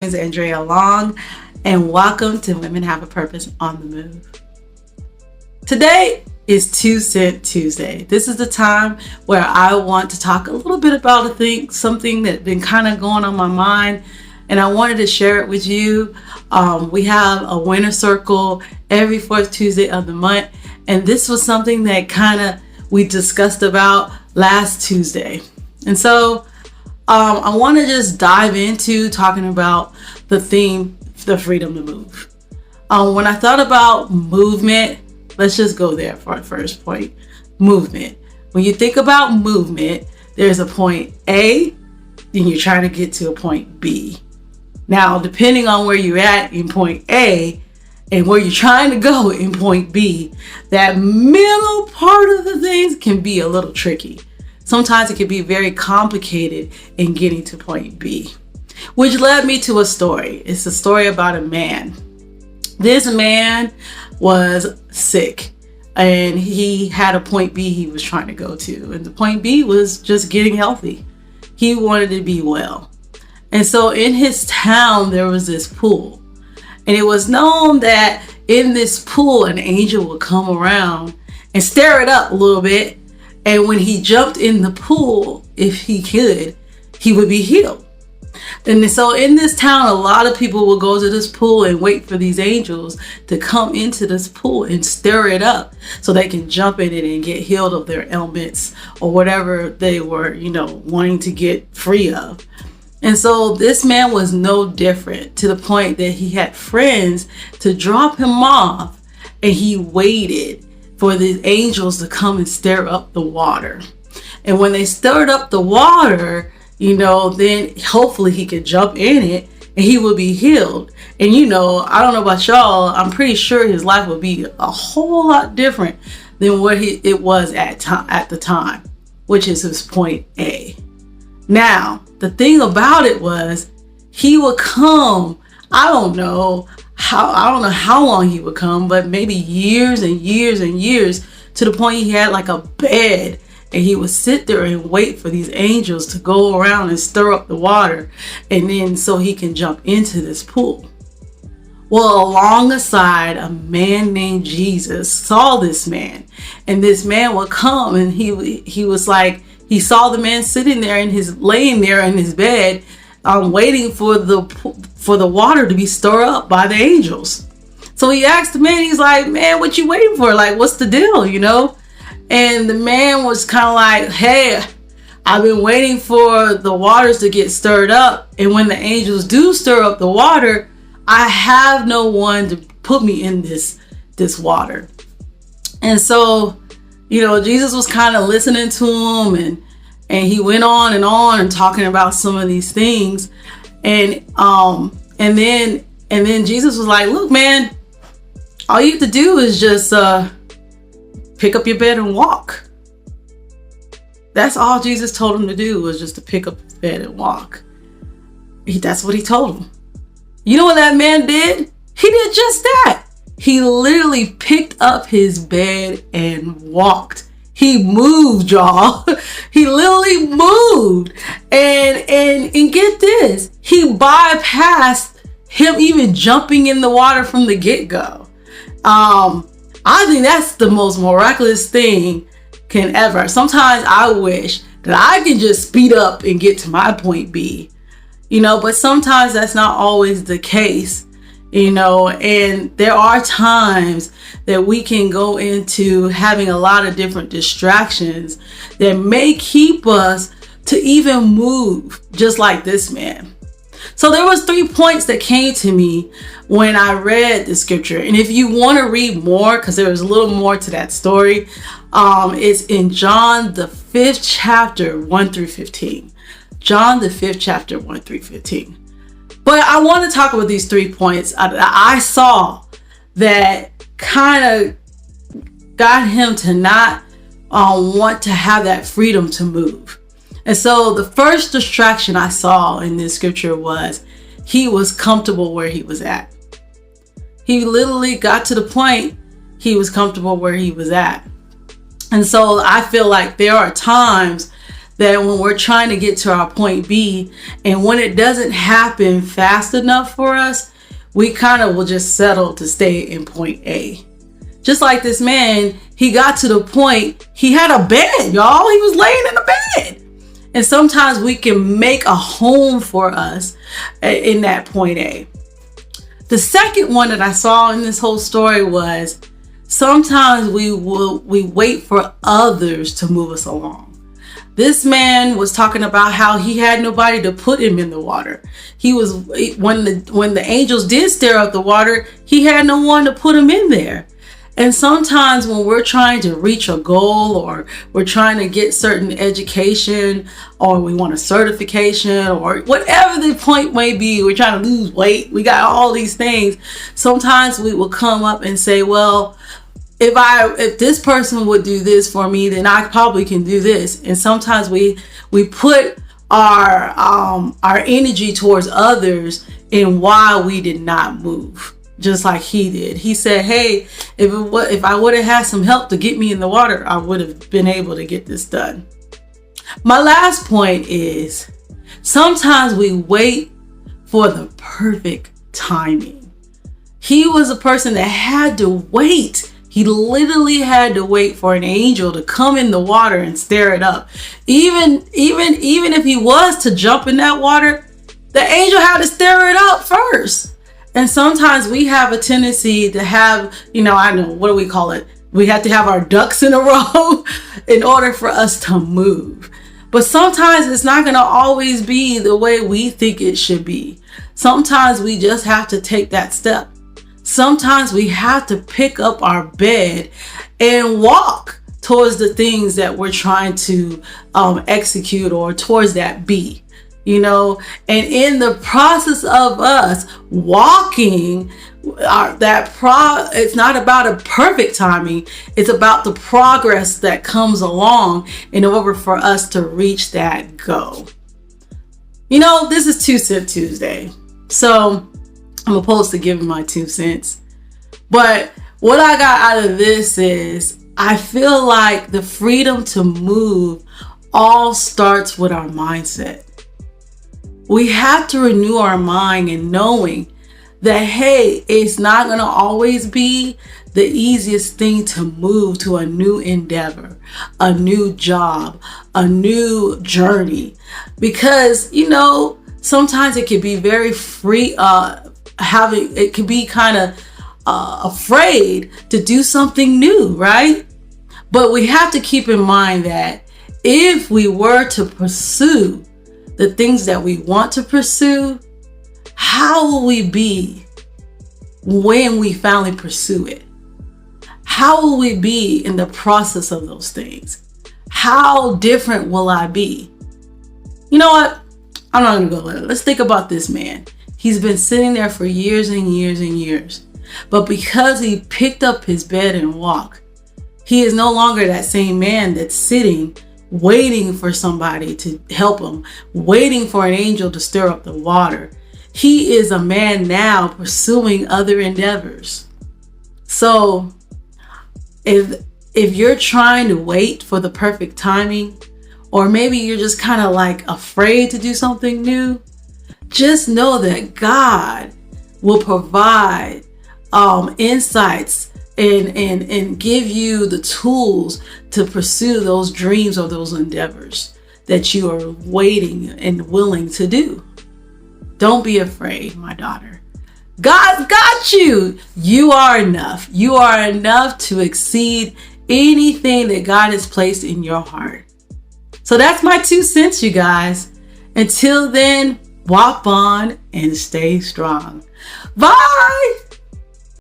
is Andree Long, and welcome to Women Have a Purpose on the Move. Today is 2 Cent Tuesday. This is the time where I want to talk a little bit about something that's been kind of going on my mind, and I wanted to share it with you. We have a winter circle every fourth Tuesday of the month, and this was something that we discussed about last Tuesday. And so I want to just dive into talking about the theme, the freedom to move. When I thought about movement, let's just go there for our first point. Movement. When you think about movement, there's a point A, and you're trying to get to a point B. Now, depending on where you're at in point A and where you're trying to go in point B, that middle part of the things can be a little tricky. Sometimes it can be very complicated in getting to point B, which led me to a story. It's a story about a man. This man was sick and he had a point B he was trying to go to. And the point B was just getting healthy. He wanted to be well. And so in his town, there was this pool. And it was known that in this pool, an angel would come around and stir it up a little bit. And when he jumped in the pool, if he could, he would be healed. And so in this town, a lot of people will go to this pool and wait for these angels to come into this pool and stir it up so they can jump in it and get healed of their ailments or whatever they were, wanting to get free of. And so this man was no different, to the point that he had friends to drop him off, and he waited for the angels to come and stir up the water. And when they stirred up the water, then hopefully he could jump in it and he would be healed. And I don't know about y'all, I'm pretty sure his life would be a whole lot different than what it was at the time, which is his point A. Now, the thing about it was, he would come, I don't know how long he would come, but maybe years and years and years, to the point he had like a bed, and he would sit there and wait for these angels to go around and stir up the water, and then so he can jump into this pool. Well, along the side, a man named Jesus saw this man, and this man would come, and he was like, he saw the man laying there in his bed, waiting for the water to be stirred up by the angels. So he asked the man, he's like, man, what you waiting for? Like, what's the deal, And the man was kind of like, hey, I've been waiting for the waters to get stirred up. And when the angels do stir up the water, I have no one to put me in this water. And so, Jesus was kind of listening to him, and he went on and talking about some of these things. And then Jesus was like, look, man, all you have to do is just pick up your bed and walk. That's all Jesus told him to do, was just to pick up his bed and walk. That's what he told him. You know what that man did? He did just that. He literally picked up his bed and walked. He moved, y'all. He literally moved. And get this, he bypassed him even jumping in the water from the get-go. I think that's the most miraculous thing can ever. Sometimes I wish that I can just speed up and get to my point B, but sometimes that's not always the case, and there are times that we can go into having a lot of different distractions that may keep us to even move, just like this man. So there was 3 points that came to me when I read the scripture. And if you want to read more, because there was a little more to that story, it's in John, the 5th chapter, 1 through 15. John, the 5th chapter, 1 through 15. But I want to talk about these 3 points I saw that kind of got him to not want to have that freedom to move. And so the first distraction I saw in this scripture was he was comfortable where he was at. He literally got to the point he was comfortable where he was at. And so I feel like there are times that when we're trying to get to our point B, and when it doesn't happen fast enough for us, we kind of will just settle to stay in point A. Just like this man, he got to the point, he had a bed, y'all. He was laying in a bed. And sometimes we can make a home for us in that point A. The second one that I saw in this whole story was sometimes we wait for others to move us along. This man was talking about how he had nobody to put him in the water. When the angels did stir up the water, he had no one to put him in there. And sometimes when we're trying to reach a goal, or we're trying to get certain education, or we want a certification, or whatever the point may be, we're trying to lose weight, we got all these things. Sometimes we will come up and say, well, if this person would do this for me, then I probably can do this. And sometimes we put our energy towards others in why we did not move. Just like he did. He said, hey, if I would have had some help to get me in the water, I would have been able to get this done. My last point is sometimes we wait for the perfect timing. He was a person that had to wait. He literally had to wait for an angel to come in the water and stir it up. Even if he was to jump in that water, the angel had to stir it up first. And sometimes we have a tendency to have, what do we call it? We have to have our ducks in a row in order for us to move. But sometimes it's not going to always be the way we think it should be. Sometimes we just have to take that step. Sometimes we have to pick up our bed and walk towards the things that we're trying to execute, or towards that B. And in the process of us walking, it's not about a perfect timing. It's about the progress that comes along in order for us to reach that goal. This is 2 Cent Tuesday, so I'm opposed to giving my 2 cents. But what I got out of this is I feel like the freedom to move all starts with our mindset. We have to renew our mind in knowing that, hey, it's not going to always be the easiest thing to move to a new endeavor, a new job, a new journey. Because, sometimes it can be very free, it can be kind of afraid to do something new, right? But we have to keep in mind that if we were to pursue the things that we want to pursue, how will we be when we finally pursue it? How will we be in the process of those things? How different will I be? You know what? I'm not going to go with it. Let's think about this man. He's been sitting there for years and years and years. But because he picked up his bed and walked, he is no longer that same man that's sitting waiting for somebody to help him, waiting for an angel to stir up the water. He is a man now pursuing other endeavors. So if you're trying to wait for the perfect timing, or maybe you're just kind of like afraid to do something new, just know that God will provide insights and give you the tools to pursue those dreams or those endeavors that you are waiting and willing to do. Don't be afraid, my daughter. God's got you. You are enough. You are enough to exceed anything that God has placed in your heart. So that's my 2 cents, you guys. Until then, walk on and stay strong. Bye.